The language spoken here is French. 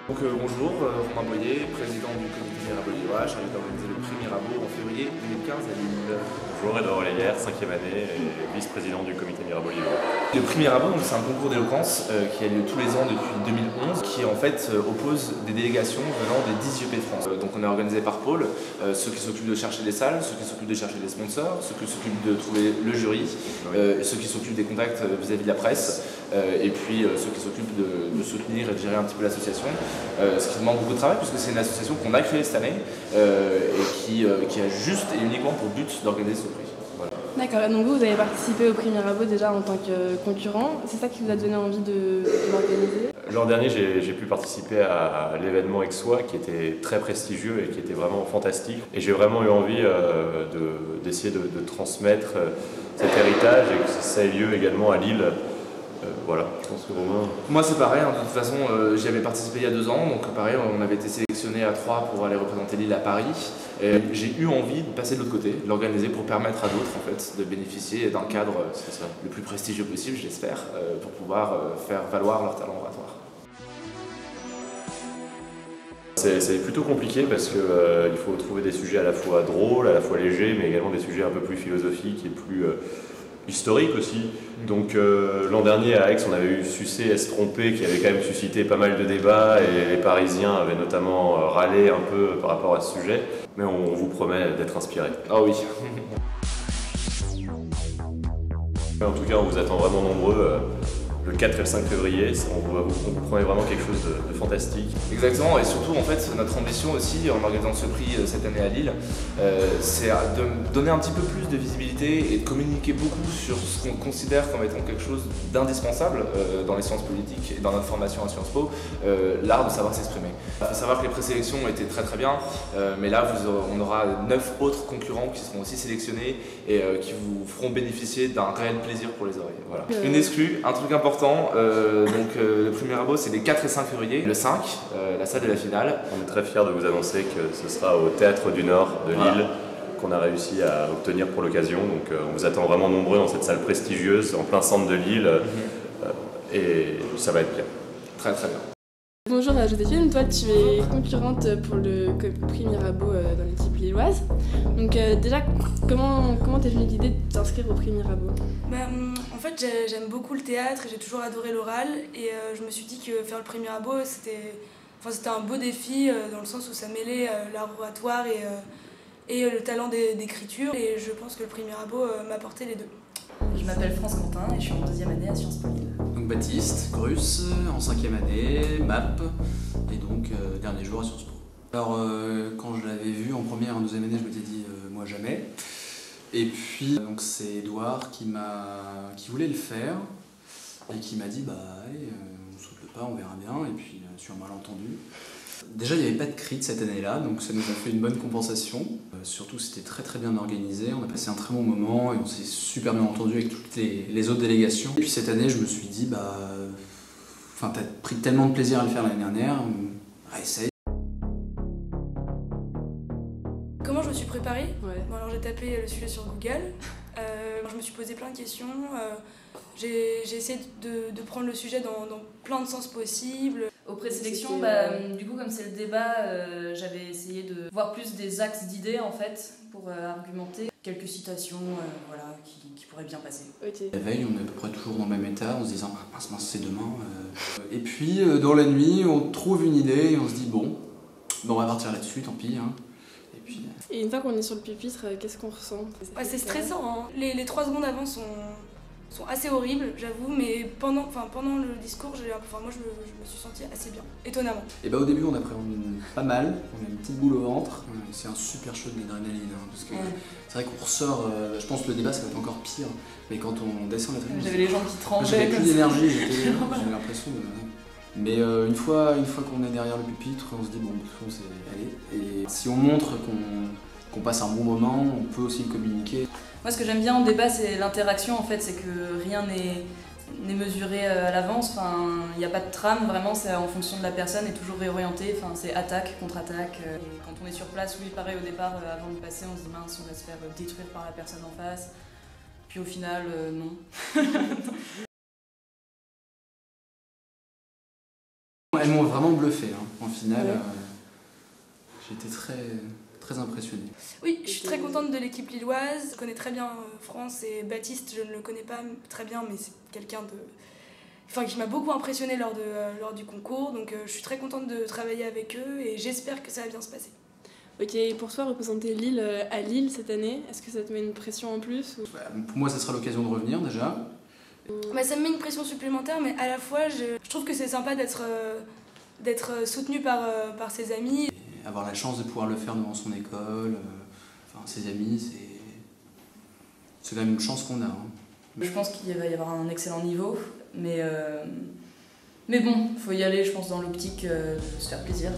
Donc bonjour, Romain Boyer, président du comité Mirabeau Lillois, chargé d'organiser le prix Mirabeau en février 2015 à Lille. Bonjour, Edouard Oleyer, 5e année et vice-président du comité Mirabeau Lillois. Le prix Mirabeau, c'est un concours d'éloquence qui a lieu tous les ans depuis 2011, qui en fait oppose des délégations venant des 10 IEP de France. Donc on est organisé par pôle, ceux qui s'occupent de chercher des salles, ceux qui s'occupent de chercher des sponsors, ceux qui s'occupent de trouver le jury, ceux qui s'occupent des contacts vis-à-vis de la presse, et puis ceux qui s'occupent de soutenir et de gérer un petit peu l'association. Ce qui demande beaucoup de travail puisque c'est une association qu'on a créée cette année et qui a juste et uniquement pour but d'organiser ce prix. Voilà. D'accord, donc vous avez participé au prix Mirabeau déjà en tant que concurrent, c'est ça qui vous a donné envie de l'organiser? L'an dernier, j'ai pu participer à l'événement Aixois qui était très prestigieux et qui était vraiment fantastique. Et j'ai vraiment eu envie d'essayer de transmettre cet héritage et que ça ait lieu également à Lille. Voilà, je pense que Romain... Moi c'est pareil, de toute façon j'y avais participé il y a 2 ans, donc pareil on avait été sélectionné à 3 pour aller représenter Lille à Paris. Et j'ai eu envie de passer de l'autre côté, de l'organiser pour permettre à d'autres en fait, de bénéficier d'un cadre le plus prestigieux possible, j'espère, pour pouvoir faire valoir leur talent oratoire. C'est plutôt compliqué parce qu'il faut trouver des sujets à la fois drôles, à la fois légers, mais également des sujets un peu plus philosophiques et plus... historique aussi. Donc l'an dernier à Aix, on avait eu Sucer est trompé qui avait quand même suscité pas mal de débats et les Parisiens avaient notamment râlé un peu par rapport à ce sujet. Mais on vous promet d'être inspiré. Ah oui. En tout cas, on vous attend vraiment nombreux. Le 4 et le 5 février, on vous promet vraiment quelque chose de fantastique. Exactement, et surtout en fait notre ambition aussi en organisant ce prix cette année à Lille, c'est de donner un petit peu plus de visibilité et de communiquer beaucoup sur ce qu'on considère comme étant quelque chose d'indispensable dans les sciences politiques et dans notre formation à Sciences Po, l'art de savoir s'exprimer. Il faut savoir que les présélections étaient très très bien, mais là on aura 9 autres concurrents qui seront aussi sélectionnés et qui vous feront bénéficier d'un réel plaisir pour les oreilles. Voilà. Une exclue, un truc important. Le prix Mirabeau c'est les 4 et 5 février, le 5, la salle de la finale. On est très fiers de vous annoncer que ce sera au Théâtre du Nord de Lille qu'on a réussi à obtenir pour l'occasion. Donc on vous attend vraiment nombreux dans cette salle prestigieuse en plein centre de Lille et ça va être bien. Très très bien. Bonjour Joséphine, toi tu es concurrente pour le prix Mirabeau dans l'équipe lilloise. Donc déjà, comment t'es venue l'idée de t'inscrire au prix Mirabeau? En fait j'aime beaucoup le théâtre et j'ai toujours adoré l'oral et je me suis dit que faire le prix Mirabeau c'était un beau défi dans le sens où ça mêlait l'art oratoire et le talent d'écriture et je pense que le prix Mirabeau m'apportait les deux. Je m'appelle France Quentin et je suis en 2e année à Sciences Po Lille. Donc Baptiste, Grus, en 5e année, MAP, et donc dernier jour à Sciences Po. Alors quand je l'avais vu en première et en 2e année, je m'étais dit moi jamais. Et puis donc c'est Edouard qui voulait le faire et qui m'a dit allez, on saute le pas, on verra bien, et puis sur un malentendu. Déjà il n'y avait pas de crit cette année-là, donc ça nous a fait une bonne compensation. Surtout c'était très très bien organisé, on a passé un très bon moment et on s'est super bien entendu avec toutes les autres délégations. Et puis cette année je me suis dit t'as pris tellement de plaisir à le faire l'année dernière, essaye. Comment je me suis préparée? Ouais. Alors j'ai tapé le sujet sur Google, je me suis posé plein de questions, j'ai essayé de prendre le sujet dans plein de sens possibles. Aux présélections, du coup comme c'est le débat, j'avais essayé de voir plus des axes d'idées en fait pour argumenter. Quelques citations qui pourraient bien passer. Okay. La veille, on est à peu près toujours dans le même état en se disant mince c'est demain. Et puis dans la nuit, on trouve une idée et on se dit bon on va partir là-dessus, tant pis. Et puis... Et une fois qu'on est sur le pupitre, qu'est-ce qu'on ressent? C'est stressant, hein. Les 3 secondes avant sont assez horribles, j'avoue, mais pendant le discours, moi je me suis sentie assez bien, étonnamment. Et au début on appréhende pas mal, on a une petite boule au ventre, c'est un super show d'adrénaline, parce que c'est vrai qu'on ressort, je pense que le débat ça va être encore pire, mais quand on descend la tribune... J'avais les jambes qui tremblaient. J'avais plus d'énergie, j'avais l'impression de... Mais une fois qu'on est derrière le pupitre, on se dit bon, c'est allez. Et si on montre qu'on passe un bon moment, on peut aussi le communiquer. Moi ce que j'aime bien en débat c'est l'interaction en fait, c'est que rien n'est mesuré à l'avance, il n'y a pas de trame, vraiment c'est en fonction de la personne et toujours réorienté, c'est attaque, contre-attaque. Et quand on est sur place, oui pareil au départ, avant de passer on se dit mince on va se faire détruire par la personne en face. Puis au final, non. Elles m'ont vraiment bluffé, hein. En finale, j'étais très impressionné. Oui, je suis très contente de l'équipe lilloise. Je connais très bien France et Baptiste, je ne le connais pas très bien, mais c'est quelqu'un qui m'a beaucoup impressionné lors du concours. Donc je suis très contente de travailler avec eux et j'espère que ça va bien se passer. Ok, et pour toi, représenter Lille à Lille cette année, est-ce que ça te met une pression en plus ou... Pour moi, ça sera l'occasion de revenir déjà. Ça me met une pression supplémentaire, mais à la fois, je trouve que c'est sympa d'être soutenu par ses amis. Et avoir la chance de pouvoir le faire devant son école, ses amis, c'est quand même une chance qu'on a. Hein. Je pense qu'il va y avoir un excellent niveau, mais bon, il faut y aller, je pense, dans l'optique de se faire plaisir.